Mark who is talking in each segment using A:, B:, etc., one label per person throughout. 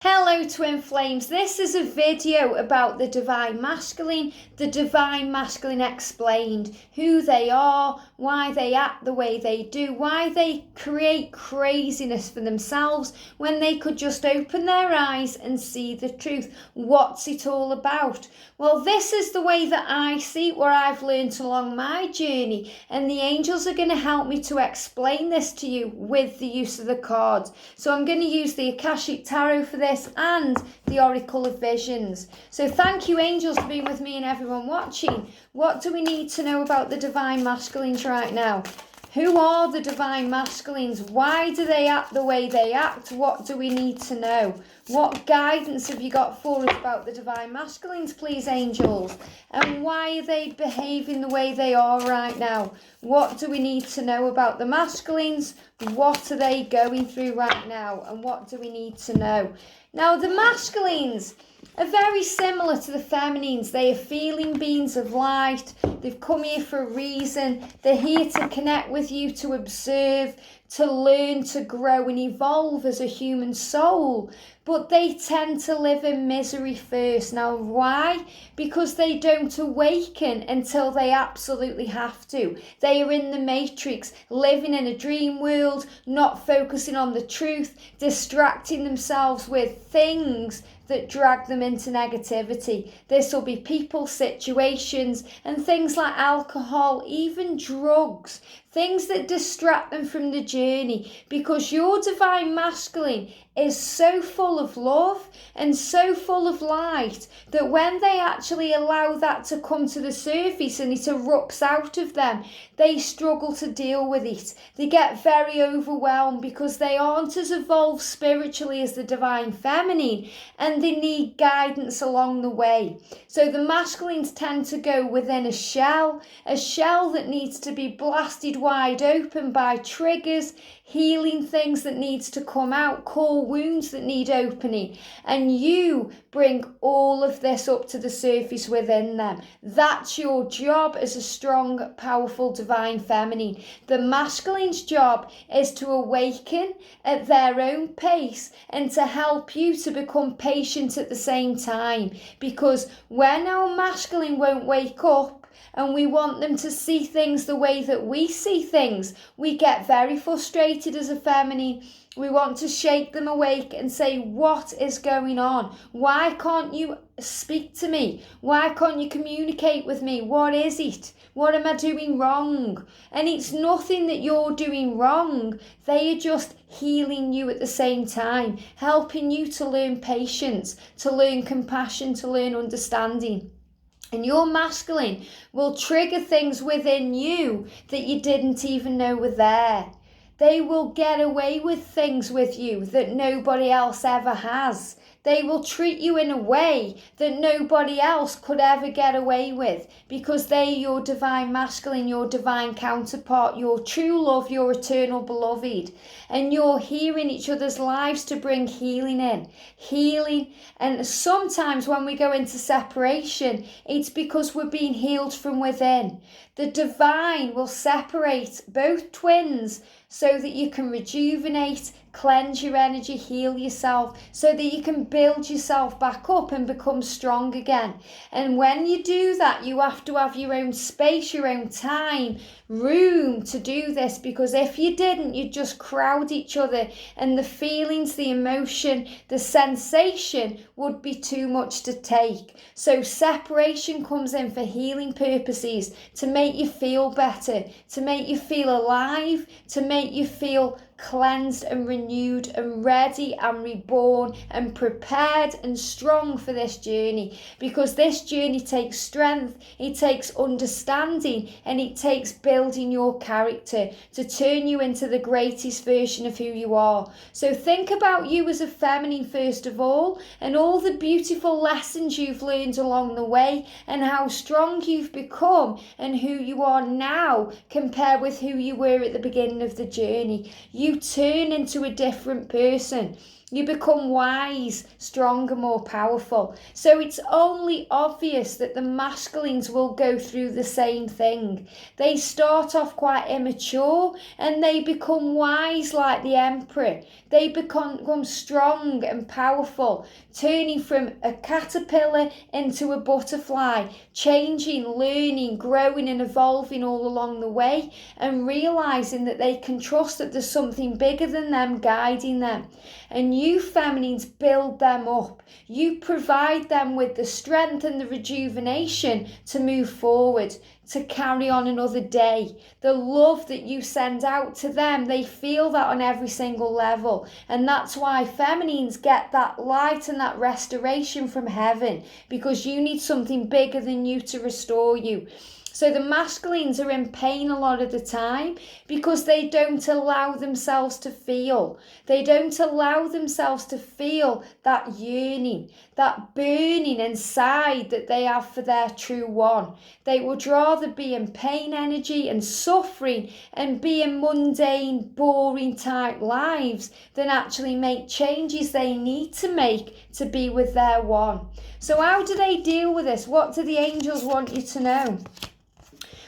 A: Hello Twin Flames, this is a video about the Divine Masculine explained, who they are, why they act the way they do, why they create craziness for themselves when they could just open their eyes and see the truth. What's it all about? Well, this is the way that I see it, what I've learned along my journey, and the angels are going to help me to explain this to you with the use of the cards. So I'm going to use the Akashic Tarot for this and the Oracle of Visions. So thank you, angels, for being with me and everyone watching. What do we need to know about the Divine Masculines right now? Who are the Divine Masculines? Why do they act the way they act? What do we need to know? What guidance have you got for us about the Divine Masculines, please, angels? And why are they behaving the way they are right now? What do we need to know about the Masculines? What are they going through right now? And what do we need to know? Now, the Masculines are very similar to the Feminines. They are feeling beings of light. They've come here for a reason. They're here to connect with you, to observe, to learn, to grow and evolve as a human soul. But they tend to live in misery first. Now, why? Because they don't awaken until they absolutely have to. They are in the matrix, living in a dream world, not focusing on the truth, distracting themselves with things that drag them into negativity. This will be people, situations, and things like alcohol, even drugs, things that distract them from the journey, because your Divine Masculine is so full of love and so full of light that when they actually allow that to come to the surface and it erupts out of them, they struggle to deal with it. They get very overwhelmed because they aren't as evolved spiritually as the Divine Feminine, and they need guidance along the way. So the Masculines tend to go within a shell that needs to be blasted wide open by triggers, healing things that needs to come out, core wounds that need opening, and you bring all of this up to the surface within them. That's your job as a strong, powerful Divine Feminine. The Masculine's job is to awaken at their own pace and to help you to become patient at the same time, because when our Masculine won't wake up and we want them to see things the way that we see things, we get very frustrated as a Feminine. We want to shake them awake and say, what is going on? Why can't you speak to me? Why can't you communicate with me? What is it? What am I doing wrong? And it's nothing that you're doing wrong. They are just healing you at the same time, helping you to learn patience, to learn compassion, to learn understanding. And your Masculine will trigger things within you that you didn't even know were there. They will get away with things with you that nobody else ever has. They will treat you in a way that nobody else could ever get away with, because they're your Divine Masculine, your divine counterpart, your true love, your eternal beloved. And you're here in each other's lives to bring healing in. Healing. And sometimes when we go into separation, it's because we're being healed from within. The divine will separate both twins so that you can rejuvenate, cleanse your energy, heal yourself, so that you can build yourself back up and become strong again. And when you do that, you have to have your own space, your own time, room to do this, because if you didn't, you'd just crowd each other, and the feelings, the emotion, the sensation would be too much to take. So separation comes in for healing purposes, to make you feel better, to make you feel alive, to make you feel cleansed and renewed and ready and reborn and prepared and strong for this journey, because this journey takes strength, it takes understanding, and it takes building your character to turn you into the greatest version of who you are. So think about you as a Feminine first of all, and all the beautiful lessons you've learned along the way, and how strong you've become and who you are now compared with who you were at the beginning of the journey. You turn into a different person. You become wise, stronger, more powerful. So it's only obvious that the masculines will go through the same thing. They start off quite immature and they become wise like the emperor. They become strong and powerful, turning from a caterpillar into a butterfly, changing, learning, growing and evolving all along the way, and realizing that they can trust that there's something bigger than them guiding them. And you feminines build them up. You provide them with the strength and the rejuvenation to move forward, to carry on another day. The love that you send out to them, they feel that on every single level. And that's why feminines get that light and that restoration from heaven, because you need something bigger than you to restore you. So the masculines are in pain a lot of the time because they don't allow themselves to feel. They don't allow themselves to feel that yearning, that burning inside that they have for their true one. They would rather be in pain energy and suffering and be in mundane, boring type lives than actually make changes they need to make to be with their one. So how do they deal with this? What do the angels want you to know?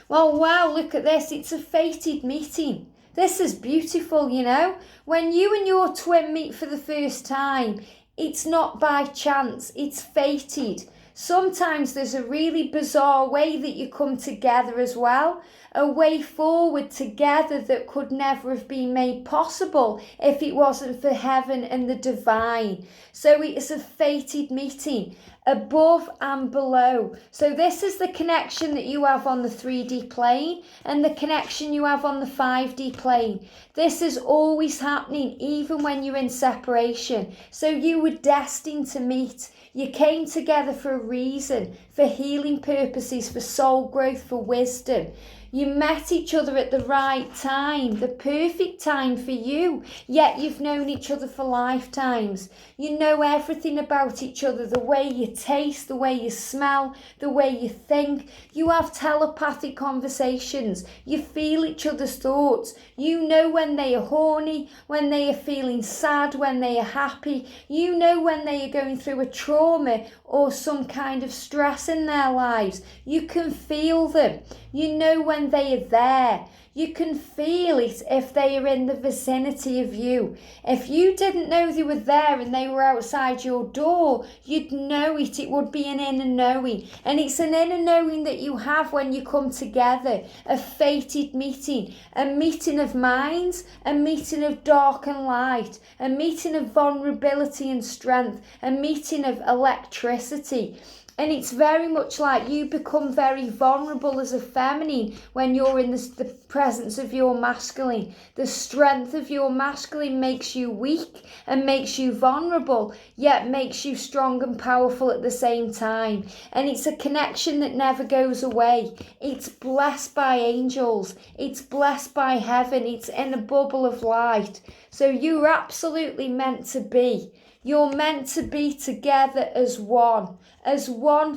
A: Well, wow, look at this. It's a fated meeting. This is beautiful, you know. When you and your twin meet for the first time, it's not by chance, it's fated. Sometimes there's a really bizarre way that you come together as well, a way forward together that could never have been made possible if it wasn't for heaven and the divine. So it's a fated meeting, above and below. So this is the connection that you have on the 3D plane and the connection you have on the 5D plane. This is always happening even when you're in separation. So you were destined to meet. You came together for a reason, for healing purposes, for soul growth, for wisdom. You met each other at the right time, the perfect time for you, yet you've known each other for lifetimes. You know everything about each other, the way you taste, the way you smell, the way you think. You have telepathic conversations. You feel each other's thoughts. You know when they are horny, when they are feeling sad, when they are happy. You know when they are going through a trauma or some kind of stress in their lives. You can feel them. You know when they are there. You can feel it if they are in the vicinity of you. If you didn't know they were there and they were outside your door, you'd know it. It would be an inner knowing. And it's an inner knowing that you have when you come together. A fated meeting. A meeting of minds. A meeting of dark and light. A meeting of vulnerability and strength. A meeting of electricity. And it's very much like you become very vulnerable as a feminine when you're in the presence of your masculine. The strength of your masculine makes you weak and makes you vulnerable, yet makes you strong and powerful at the same time. And it's a connection that never goes away. It's blessed by angels. It's blessed by heaven. It's in a bubble of light. So you're absolutely meant to be. You're meant to be together as one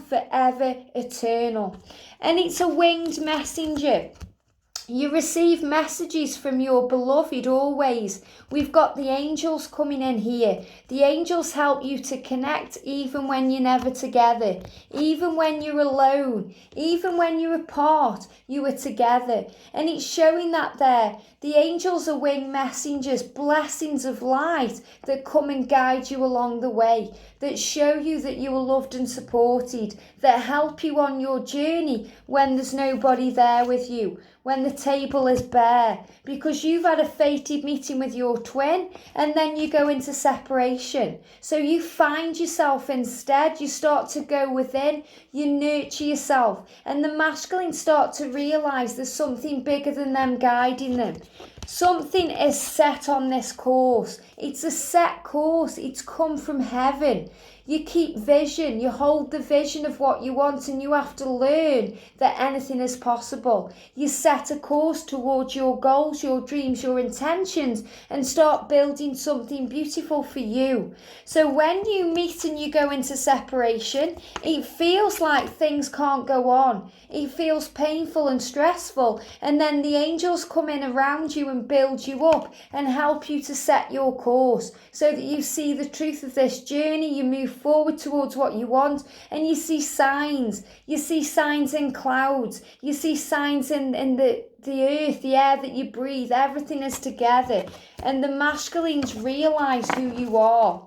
A: forever, eternal. And it's a winged messenger. You receive messages from your beloved always. We've got the angels coming in here. The angels help you to connect even when you're never together. Even when you're alone. Even when you're apart, you are together. And it's showing that there. The angels are winged messengers, blessings of light that come and guide you along the way, that show you that you are loved and supported, that help you on your journey when there's nobody there with you, when the table is bare, because you've had a fated meeting with your twin and then you go into separation. So you find yourself instead, you start to go within, you nurture yourself, and the masculine start to realise there's something bigger than them guiding them. Something is set on this course. It's a set course. It's come from heaven. You keep vision. You hold the vision of what you want, and you have to learn that anything is possible. You set set a course towards your goals, your dreams, your intentions, and start building something beautiful for you. So when you meet and you go into separation, it feels like things can't go on. It feels painful and stressful, and then the angels come in around you and build you up and help you to set your course so that you see the truth of this journey. You move forward towards what you want, and you see signs. You see signs in clouds. You see signs in the earth, the air that you breathe. Everything is together, and the masculines realise who you are.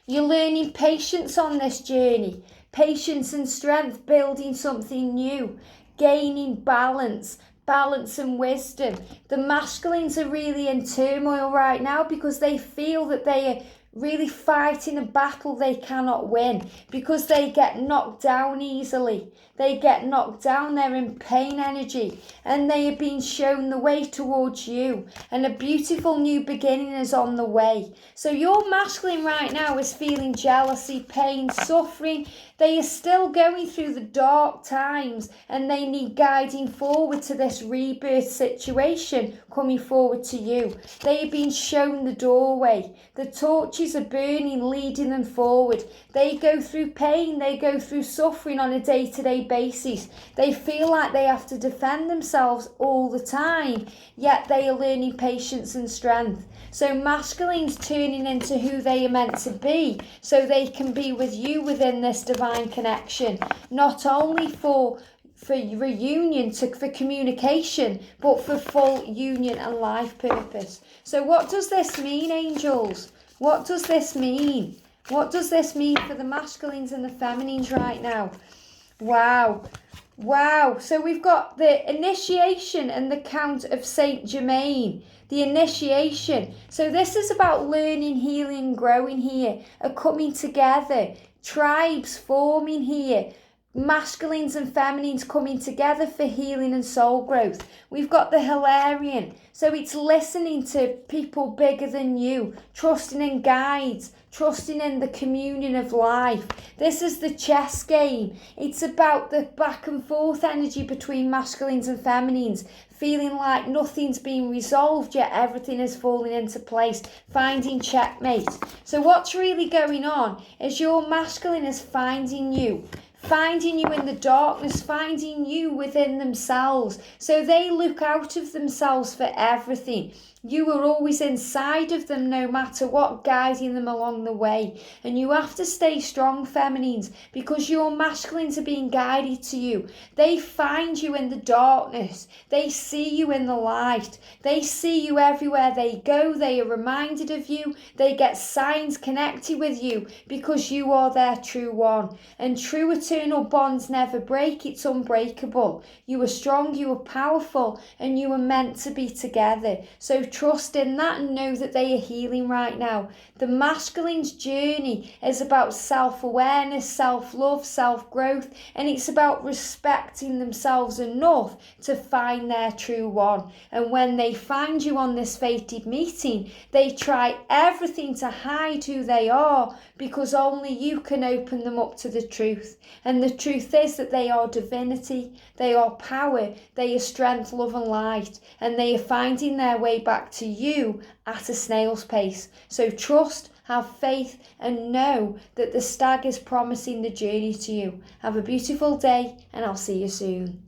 A: You're learning patience on this journey. Patience and strength, building something new, gaining balance and wisdom. The masculines are really in turmoil right now because they feel that they are really fighting a battle they cannot win, because they get knocked down easily. They get knocked down, they're in pain energy, and they are being shown the way towards you, and a beautiful new beginning is on the way. So your masculine right now is feeling jealousy, pain, suffering. They are still going through the dark times, and they need guiding forward to this rebirth situation coming forward to you. They are being shown the doorway. The torches are burning, leading them forward. They go through pain, they go through suffering on a day-to-day basis. They feel like they have to defend themselves all the time, yet they are learning patience and strength. So masculines turning into who they are meant to be, so they can be with you within this divine connection, not only for reunion, for communication, but for full union and life purpose. So what does this mean, angels? What does this mean? What does this mean for the masculines and the feminines right now? Wow. So we've got the initiation and the Count of Saint Germain. The initiation. So this is about learning, healing, growing here, are coming together, tribes forming here, masculines and feminines coming together for healing and soul growth. We've got the Hilarion. So it's listening to people bigger than you, trusting in guides, trusting in the communion of life. This is the chess game. It's about the back and forth energy between masculines and feminines, feeling like nothing's been resolved yet everything is falling into place, finding checkmate. So what's really going on is your masculine is finding you in the darkness, finding you within themselves. So they look out of themselves for everything. You are always inside of them no matter what, guiding them along the way. And you have to stay strong, feminines, because your masculines are being guided to you. They find you in the darkness. They see you in the light. They see you everywhere they go. They are reminded of you. They get signs connected with you because you are their true one. And true eternal bonds never break. It's unbreakable. You are strong, you are powerful, and you are meant to be together. So trust in that and know that they are healing right now. The masculine's journey is about self-awareness, self-love, self-growth, and it's about respecting themselves enough to find their true one. And when they find you on this fated meeting, they try everything to hide who they are, because only you can open them up to the truth. And the truth is that they are divinity, they are power, they are strength, love and light, and they are finding their way back to you at a snail's pace. So trust, have faith, and know that the stag is promising the journey to you. Have a beautiful day, and I'll see you soon.